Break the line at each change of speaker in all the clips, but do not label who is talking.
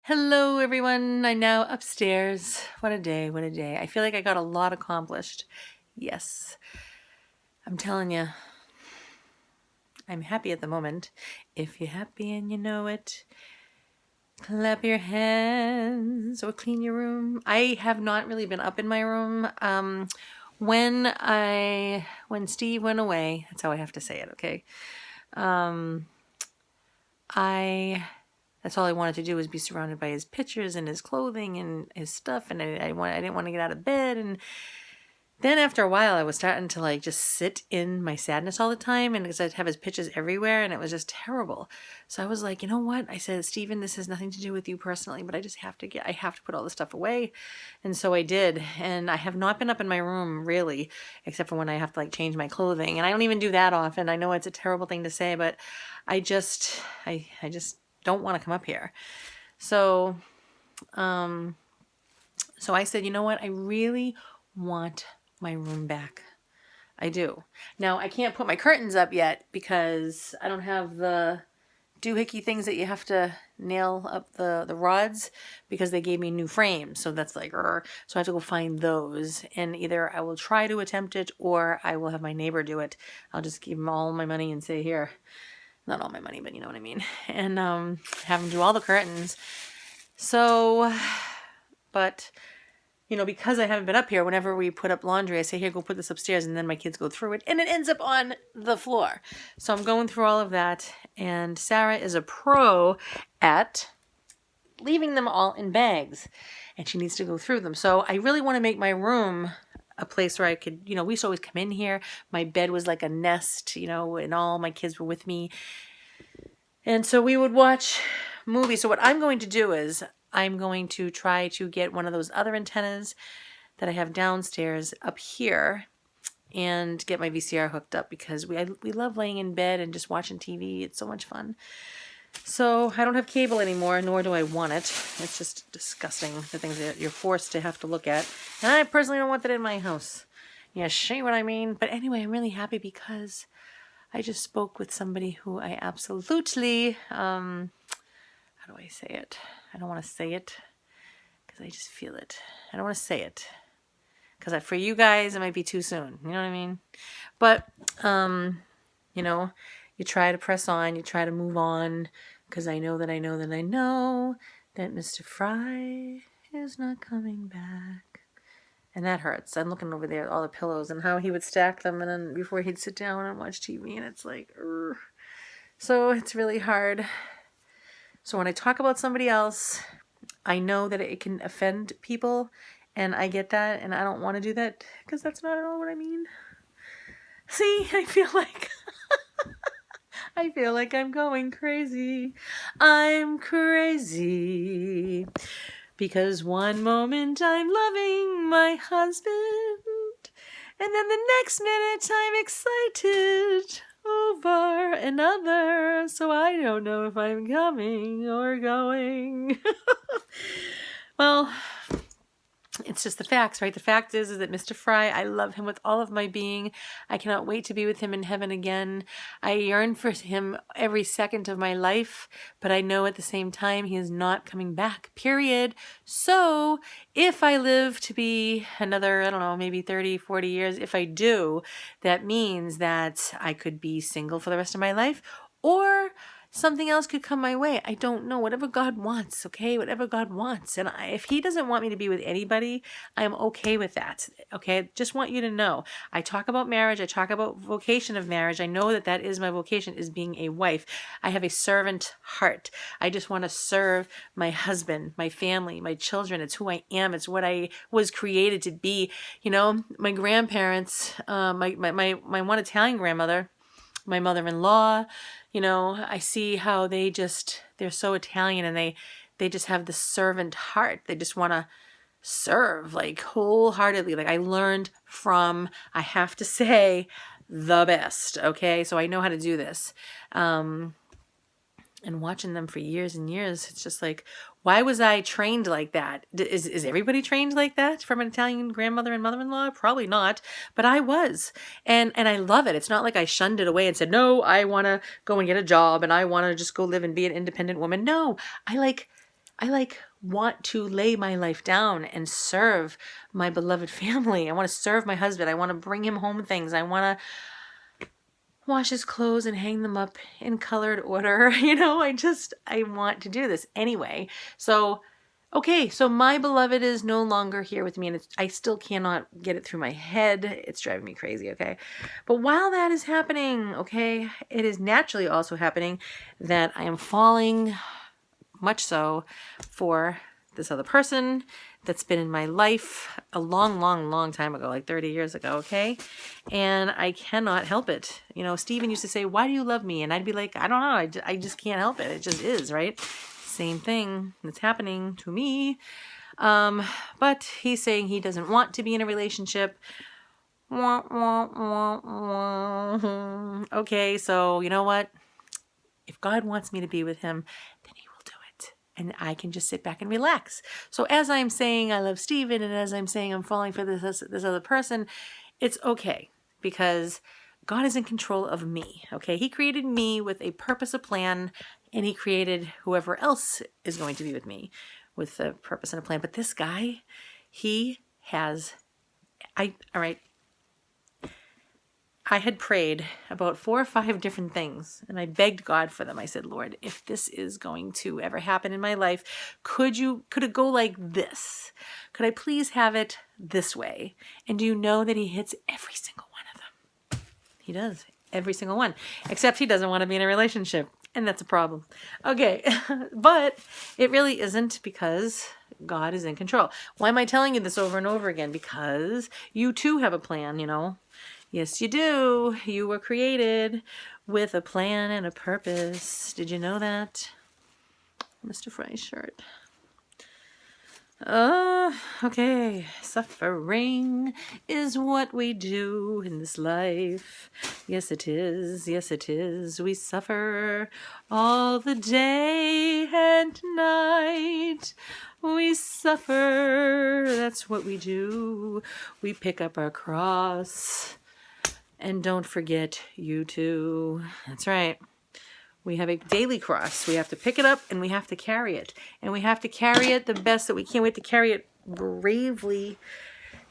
Hello, everyone. I'm now upstairs. What a day, what a day. I feel like I got a lot accomplished. Yes, I'm telling you, I'm happy at the moment. If you're happy and you know it, clap your hands or clean your room. I have not really been up in my room. When Steve went away, that's how I have to say it, okay? I That's all I wanted to do was be surrounded by his pictures and his clothing and his stuff, and I didn't want to get out of bed. And then after a while, I was starting to like just sit in my sadness all the time, and because I'd have his pictures everywhere, and it was just terrible. So I was like, you know what? I said, Stephen, this has nothing to do with you personally, but I have to put all this stuff away, and so I did. And I have not been up in my room really, except for when I have to like change my clothing, and I don't even do that often. I know it's a terrible thing to say, but I just don't want to come up here. So, so I said, you know what? I really want my room back. I do. Now, I can't put my curtains up yet because I don't have the doohickey things that you have to nail up the rods, because they gave me new frames. So that's like, so I have to go find those. And either I will try to attempt it or I will have my neighbor do it. I'll just give him all my money and say, here, not all my money, but you know what I mean. And have him do all the curtains. So, but you know, because I haven't been up here, whenever we put up laundry, I say, here, go put this upstairs, and then my kids go through it, and it ends up on the floor. So I'm going through all of that, and Sarah is a pro at leaving them all in bags, and she needs to go through them. So I really want to make my room a place where I could, you know, we used to always come in here. My bed was like a nest, you know, and all my kids were with me. And so we would watch movies. So what I'm going to do is I'm going to try to get one of those other antennas that I have downstairs up here and get my VCR hooked up, because we love laying in bed and just watching TV. It's so much fun. So I don't have cable anymore, nor do I want it. It's just disgusting, the things that you're forced to have to look at. And I personally don't want that in my house. Yeah, see what I mean? But anyway, I'm really happy because I just spoke with somebody who I absolutely, how do I say it? I don't want to say it because I just feel it. I don't want to say it because for you guys, it might be too soon. You know what I mean? But, you know, you try to press on, you try to move on, because I know that Mr. Fry is not coming back. And that hurts. I'm looking over there at all the pillows and how he would stack them, and then before he'd sit down and watch TV, and it's like, urgh. So it's really hard. So when I talk about somebody else, I know that it can offend people, and I get that, and I don't want to do that, because that's not at all what I mean. See, I feel like I'm going crazy. I'm crazy. Because one moment I'm loving my husband, and then the next minute I'm excited over another, so I don't know if I'm coming or going. Well, it's just the facts, right? The fact is that Mr. Fry, I love him with all of my being. I cannot wait to be with him in heaven again. I yearn for him every second of my life, but I know at the same time he is not coming back, period. So if I live to be another, I don't know, maybe 30, 40 years, if I do, that means that I could be single for the rest of my life, or something else could come my way. I don't know. Whatever God wants, okay? Whatever God wants. And if he doesn't want me to be with anybody, I'm okay with that, okay? I just want you to know. I talk about marriage. I talk about vocation of marriage. I know that that is my vocation, is being a wife. I have a servant heart. I just want to serve my husband, my family, my children. It's who I am. It's what I was created to be. You know, my grandparents, my one Italian grandmother, my mother-in-law, you know, I see how they're so Italian, and they just have the servant heart. They just want to serve like wholeheartedly. Like I learned from, I have to say, the best. Okay. So I know how to do this. And watching them for years and years, it's just like, why was I trained like that? Is everybody trained like that from an Italian grandmother and mother-in-law? Probably not, but I was. And I love it. It's not like I shunned it away and said, no, I want to go and get a job and I want to just go live and be an independent woman. No, I want to lay my life down and serve my beloved family. I want to serve my husband. I want to bring him home things. I want to wash his clothes and hang them up in colored order. I want to do this anyway. So, okay, so my beloved is no longer here with me, and I still cannot get it through my head. It's driving me crazy, okay? But while that is happening, okay, it is naturally also happening that I am falling much so for this other person that's been in my life a long, long, long time ago, like 30 years ago, okay? And I cannot help it. Stephen used to say, why do you love me? And I'd be like, I don't know. I just can't help it. It just is, right? Same thing that's happening to me. But he's saying he doesn't want to be in a relationship. Okay, so you know what? If God wants me to be with him, then he will do it. And I can just sit back and relax. So as I'm saying I love Stephen, and as I'm saying I'm falling for this other person, it's okay, because God is in control of me, okay? He created me with a purpose, a plan, and he created whoever else is going to be with me with a purpose and a plan. But this guy, all right, I had prayed about 4 or 5 different things, and I begged God for them. I said, Lord, if this is going to ever happen in my life, could it go like this? Could I please have it this way? And do you know that he hits every single one of them? He does, every single one, except he doesn't want to be in a relationship, and that's a problem. Okay, but it really isn't, because God is in control. Why am I telling you this over and over again? Because you too have a plan, Yes, you do. You were created with a plan and a purpose. Did you know that? Mr. Fry's shirt. Okay. Suffering is what we do in this life. Yes, it is. Yes, it is. We suffer all the day and night. We suffer. That's what we do. We pick up our cross. And don't forget you too. That's right. We have a daily cross. We have to pick it up and we have to carry it. And we have to carry it the best that we can. We have to carry it bravely.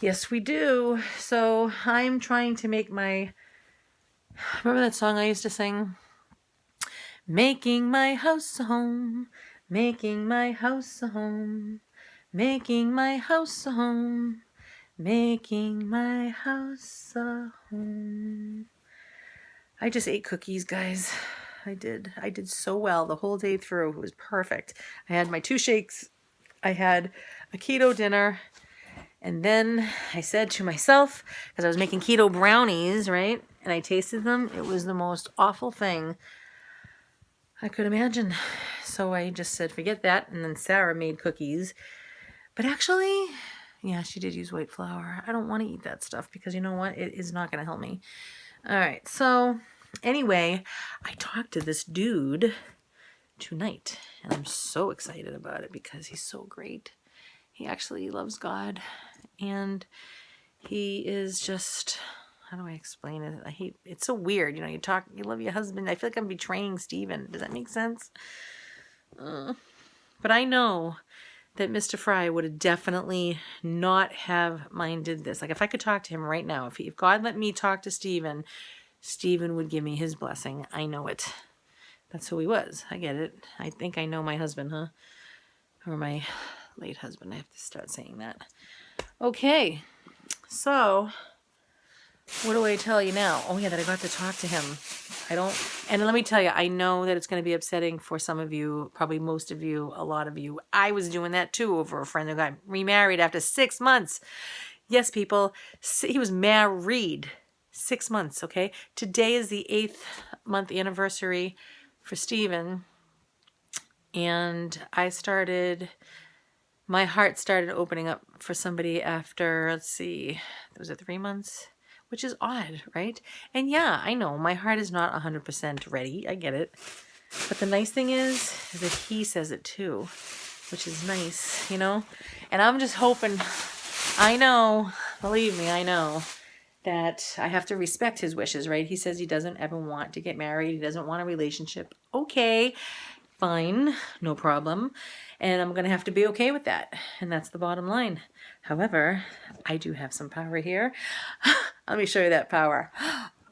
Yes, we do. So I'm trying to make remember that song I used to sing? Making my house a home. Making my house a home. Making my house a home. Making my house a home. I just ate cookies, guys. I did so well the whole day through. It was perfect. I had my 2 shakes. I had a keto dinner. And then I said to myself, because I was making keto brownies, right? And I tasted them. It was the most awful thing I could imagine. So I just said, forget that. And then Sarah made cookies. But actually, yeah, she did use white flour. I don't want to eat that stuff, because you know what? It is not going to help me. All right. So anyway, I talked to this dude tonight, and I'm so excited about it because he's so great. He actually loves God, and he is just, how do I explain it? It's so weird. You love your husband. I feel like I'm betraying Stephen. Does that make sense? But I know that Mr. Fry would have definitely not have minded this. Like, if I could talk to him right now, if God let me talk to Stephen, Stephen would give me his blessing. I know it. That's who he was. I get it. I think I know my husband, huh? Or my late husband. I have to start saying that. Okay. So, what do I tell you now? Oh, yeah, that I got to talk to him. And let me tell you, I know that it's going to be upsetting for some of you, probably most of you, a lot of you. I was doing that too over a friend who got remarried after 6 months. Yes, people, he was married 6 months, okay? Today is the 8th month anniversary for Stephen. And my heart started opening up for somebody after, was it 3 months? Which is odd, right? And yeah, I know my heart is not 100% ready. I get it. But the nice thing is that he says it too, which is nice, And I'm just hoping, I know, believe me, I know that I have to respect his wishes, right? He says he doesn't ever want to get married. He doesn't want a relationship. Okay, fine, no problem. And I'm going to have to be okay with that. And that's the bottom line. However, I do have some power here. Let me show you that power.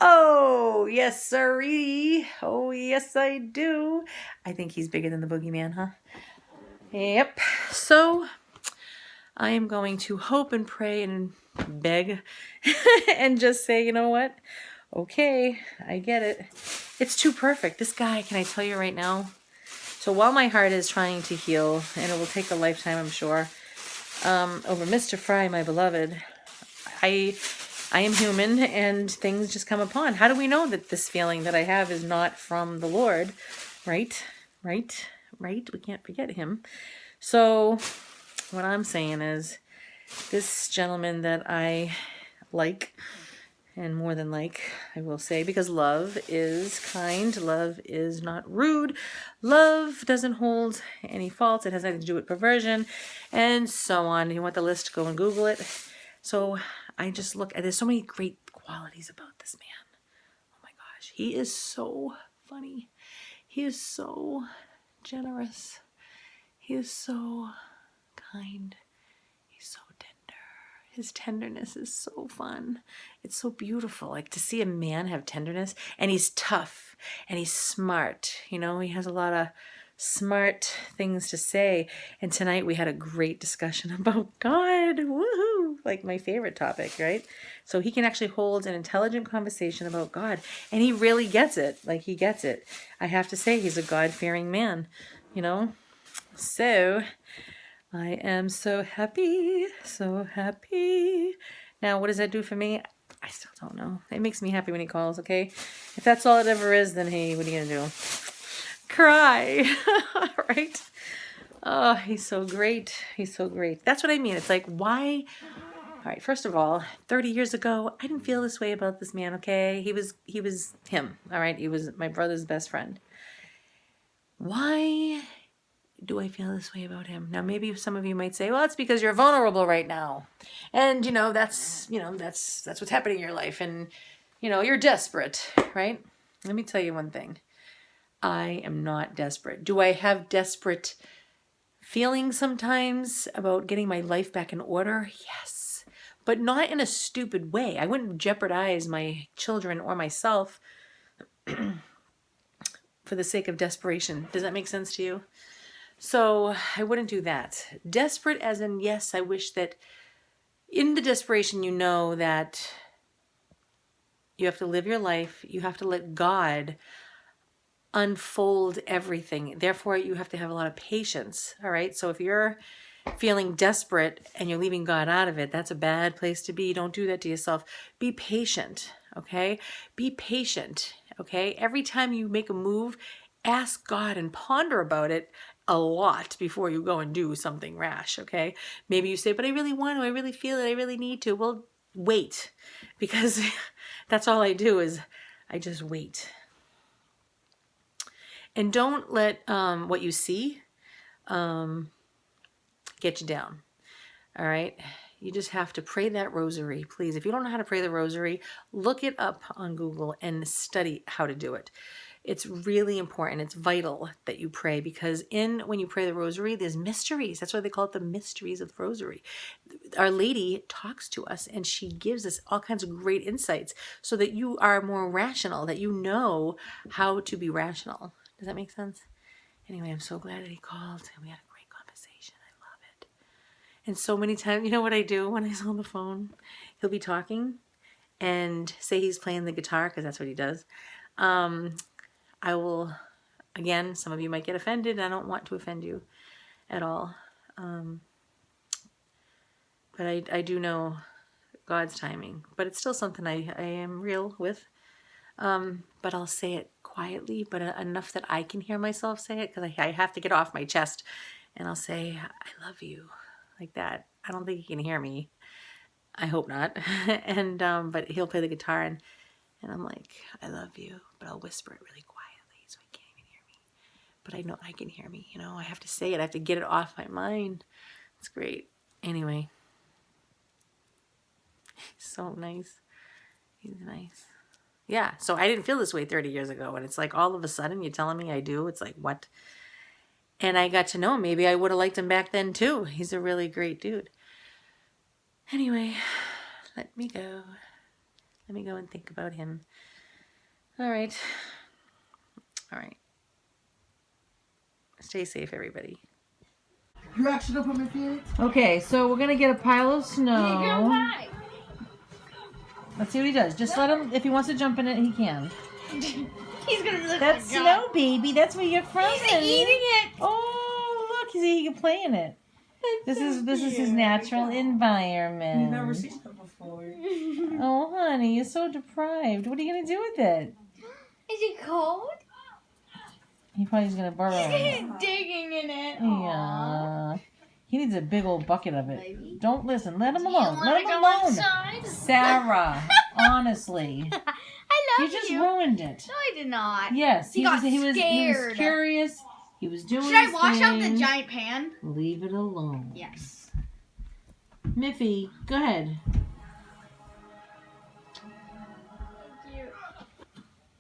Oh, yes, sirree. Oh, yes, I do. I think he's bigger than the boogeyman, huh? Yep. So I am going to hope and pray and beg and just say, you know what? Okay, I get it. It's too perfect. This guy, can I tell you right now? So while my heart is trying to heal, and it will take a lifetime, I'm sure, over Mr. Fry, my beloved, I am human and things just come upon. How do we know that this feeling that I have is not from the Lord? Right? We can't forget him. So what I'm saying is this gentleman that I like, and more than like, I will say, because love is kind, love is not rude, love doesn't hold any faults, it has nothing to do with perversion, and so on. You want the list, go and Google it. So I just look at, there's so many great qualities about this man. Oh my gosh, he is so funny. He is so generous. He is so kind. He's so tender. His tenderness is so fun. It's so beautiful. Like to see a man have tenderness, and he's tough and he's smart. You know, he has a lot of smart things to say. And tonight we had a great discussion about God. Woohoo! Like my favorite topic, right? So he can actually hold an intelligent conversation about God, and he really gets it. Like he gets it. I have to say he's a God-fearing man, you know? So I am so happy, so happy. Now, what does that do for me? I still don't know. It makes me happy when he calls, okay? If that's all it ever is, then hey, what are you going to do? Cry, right? Oh, he's so great. He's so great. That's what I mean. It's like, why? All right, first of all, 30 years ago, I didn't feel this way about this man, okay? He was him, all right? He was my brother's best friend. Why do I feel this way about him? Now, maybe some of you might say, well, it's because you're vulnerable right now. And, that's what's happening in your life. And, you're desperate, right? Let me tell you one thing. I am not desperate. Do I have desperate feelings sometimes about getting my life back in order? Yes. But not in a stupid way. I wouldn't jeopardize my children or myself for the sake of desperation. Does that make sense to you? So I wouldn't do that. Desperate as in, yes, I wish that in the desperation, that you have to live your life. You have to let God unfold everything. Therefore, you have to have a lot of patience. All right. So if you're feeling desperate and you're leaving God out of it, that's a bad place to be. Don't do that to yourself. Be patient. Okay. Be patient. Okay. Every time you make a move, ask God and ponder about it a lot before you go and do something rash, okay? Maybe you say, but I really want to, I really feel it, I really need to. Well, wait, because that's all I do is I just wait. And don't let what you see get you down, all right? You just have to pray that rosary, please. If you don't know how to pray the rosary, look it up on Google and study how to do it. It's really important. It's vital that you pray, because when you pray the rosary, there's mysteries. That's why they call it the mysteries of the rosary. Our Lady talks to us and she gives us all kinds of great insights so that you are more rational, that you know how to be rational. Does that make sense? Anyway, I'm so glad that he called and we had a great conversation. I love it. And so many times, you know what I do when he's on the phone? He'll be talking and say he's playing the guitar, because that's what he does. I will, again, some of you might get offended. I don't want to offend you at all. But I do know God's timing. But it's still something I am real with. But I'll say it quietly, but enough that I can hear myself say it, because I have to get off my chest. And I'll say, I love you, like that. I don't think he can hear me. I hope not. And but he'll play the guitar and I'm like, I love you. But I'll whisper it really quiet. So he can't even hear me. But I know I can hear me. I have to say it. I have to get it off my mind. It's great. Anyway. He's so nice. He's nice. Yeah. So I didn't feel this way 30 years ago. And it's like all of a sudden you're telling me I do. It's like, what? and I got to know him. Maybe I would have liked him back then too. He's a really great dude. Anyway, let me go. Let me go and think about him. All right. All right. Stay safe, everybody.
You actually don't put my feet?
Okay, so we're gonna get a pile of snow.
Why?
Let's see what he does. Just let him, if he wants to jump in it, he can.
He's gonna look
That's
like
snow, baby. That's where you're from.
He's
honey.
eating it.
Oh, look, he can play in it. This is his natural environment.
You've never seen that before.
Oh, honey, you're so deprived. What are you gonna do with it?
Is it cold?
He probably's gonna burrow in it.
He's digging in it.
Yeah. He needs a big old bucket of it.
Baby.
Don't listen. Let him
Do you
alone.
wanna
Let him
go
alone.
outside?
Sarah, honestly,
I
you
love
just
you.
ruined it.
No, I did not.
Yes,
He got
he was
scared.
curious. He was doing
Should I
his
wash out the
thing.
giant pan?
Leave it alone.
Yes.
Miffy, go ahead.
Thank you.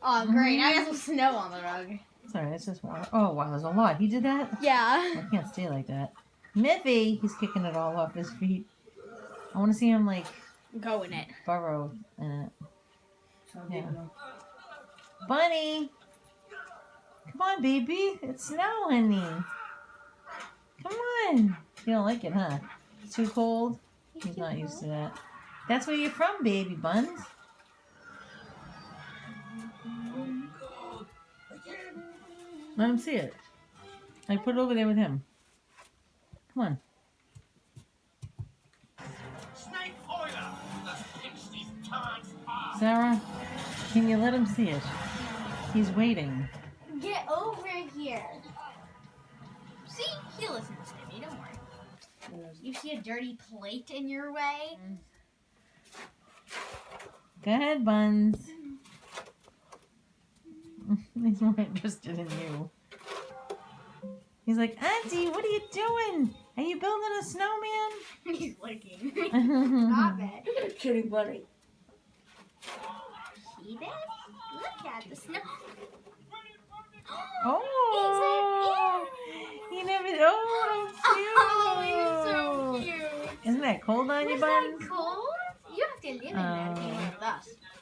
Oh, great. Now I got some snow on the rug.
It's alright, it's just water. Oh, wow, there's a lot. He did that?
Yeah.
I can't stay like that. Miffy, he's kicking it all off his feet. I want to see him, like,
Go in it.
burrow in it. Yeah. Bunny! Come on, baby. It's snow, honey. Come on. You don't like it, huh? It's too cold? He's not used to that. That's where you're from, baby buns. Let him see it. I put it over there with him. Come on. Sarah, can you let him see it? He's waiting.
Get over here. See? He listens to me. Don't worry. You see a dirty plate in your way?
Go ahead, Buns. He's more interested in you. He's like, Auntie, what are you doing? Are you building a snowman?
He's licking. Stop
oh,
it.
Kitty buddy.
See this? Look at the snow.
he never. Oh, how
Oh,
cute!
he's so cute.
Isn't that cold on you,
Is
Buns?
that cold? You have to live in that thing with us.